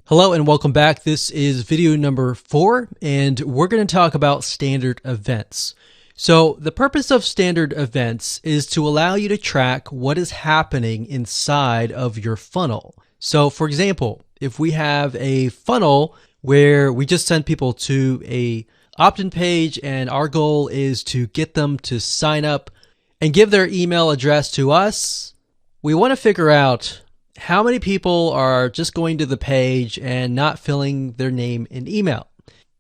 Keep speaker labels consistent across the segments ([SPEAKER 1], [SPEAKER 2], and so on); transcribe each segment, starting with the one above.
[SPEAKER 1] Hello and welcome back. This is video number 4 and we're going to talk about standard events. So the purpose of standard events is to allow you to track what is happening inside of your funnel. So for example, if we have a funnel where we just send people to a opt-in page and our goal is to get them to sign up and give their email address to us, we want to figure out how many people are just going to the page and not filling their name and email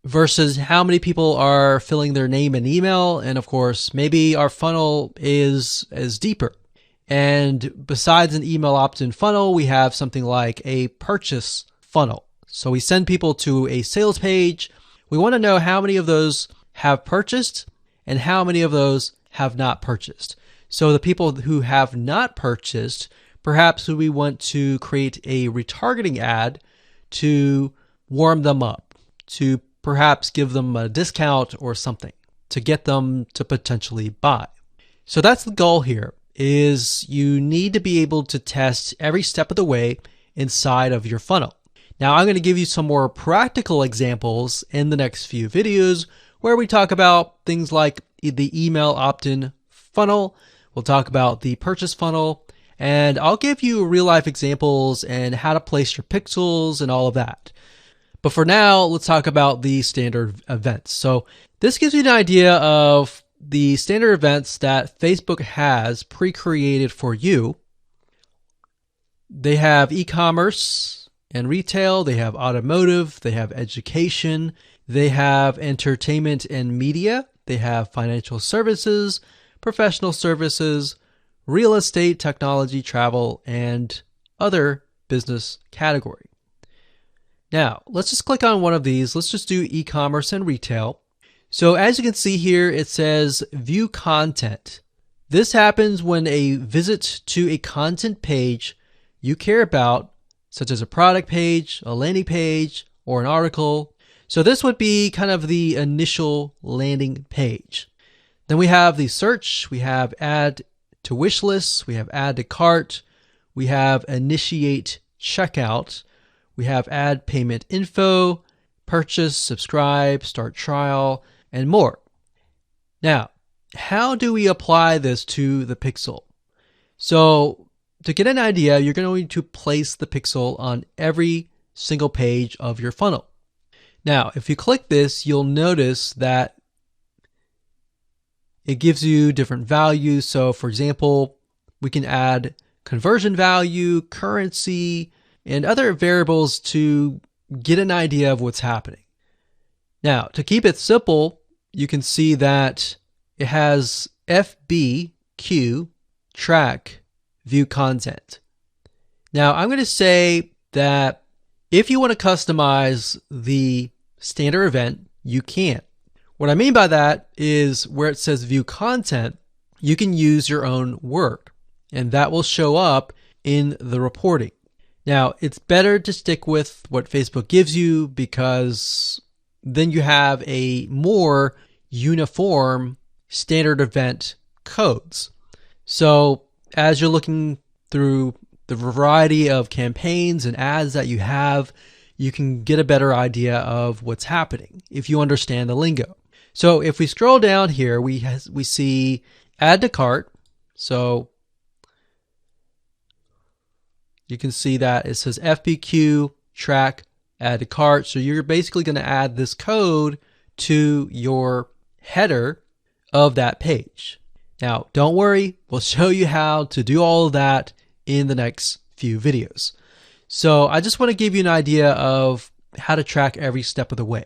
[SPEAKER 1] versus how many people are filling their name and email. And of course, maybe our funnel is deeper. And besides an email opt-in funnel, we have something like a purchase funnel. So we send people to a sales page. We want to know how many of those have purchased and how many of those have not purchased. So the people who have not purchased, perhaps we want to create a retargeting ad to warm them up, to perhaps give them a discount or something to get them to potentially buy. So that's the goal here, is you need to be able to test every step of the way inside of your funnel. Now I'm going to give you some more practical examples in the next few videos where we talk about things like the email opt-in funnel. We'll talk about the purchase funnel. And I'll give you real life examples and how to place your pixels and all of that. But for now, let's talk about the standard events. So this gives you an idea of the standard events that Facebook has pre-created for you. They have e-commerce and retail. They have automotive. They have education. They have entertainment and media. They have financial services, professional services, real estate, technology, travel, and other business category. Now, let's just click on one of these. Let's just do e-commerce and retail. So as you can see here, it says view content. This happens when a visit to a content page you care about, such as a product page, a landing page, or an article. So this would be kind of the initial landing page. Then we have the search, we have add to wish lists, we have add to cart, we have initiate checkout, we have add payment info, purchase, subscribe, start trial, and more. Now, how do we apply this to the pixel? So to get an idea, you're going to place the pixel on every single page of your funnel. Now, if you click this, you'll notice that it gives you different values. So for example, we can add conversion value, currency, and other variables to get an idea of what's happening. Now, to keep it simple, you can see that it has FBQ, track, view content. Now, I'm going to say that if you want to customize the standard event, you can. What I mean by that is where it says view content, you can use your own word and that will show up in the reporting. Now, it's better to stick with what Facebook gives you because then you have a more uniform standard event codes. So as you're looking through the variety of campaigns and ads that you have, you can get a better idea of what's happening if you understand the lingo. So if we scroll down here, we see add to cart. So you can see that it says FBQ, track, add to cart. So you're basically going to add this code to your header of that page. Now, don't worry, we'll show you how to do all of that in the next few videos. So I just want to give you an idea of how to track every step of the way.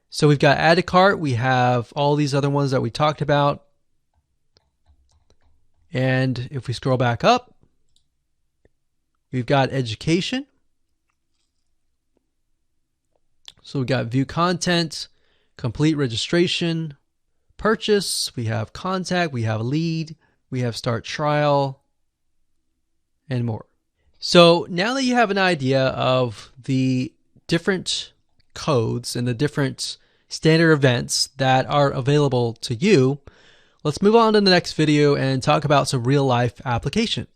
[SPEAKER 1] So we've got add to cart. We have all these other ones that we talked about. And if we scroll back up, we've got education. So we've got view content, complete registration, purchase. We have contact. We have lead. We have start trial and more. So now that you have an idea of the different codes and the different standard events that are available to you, let's move on to the next video and talk about some real life application.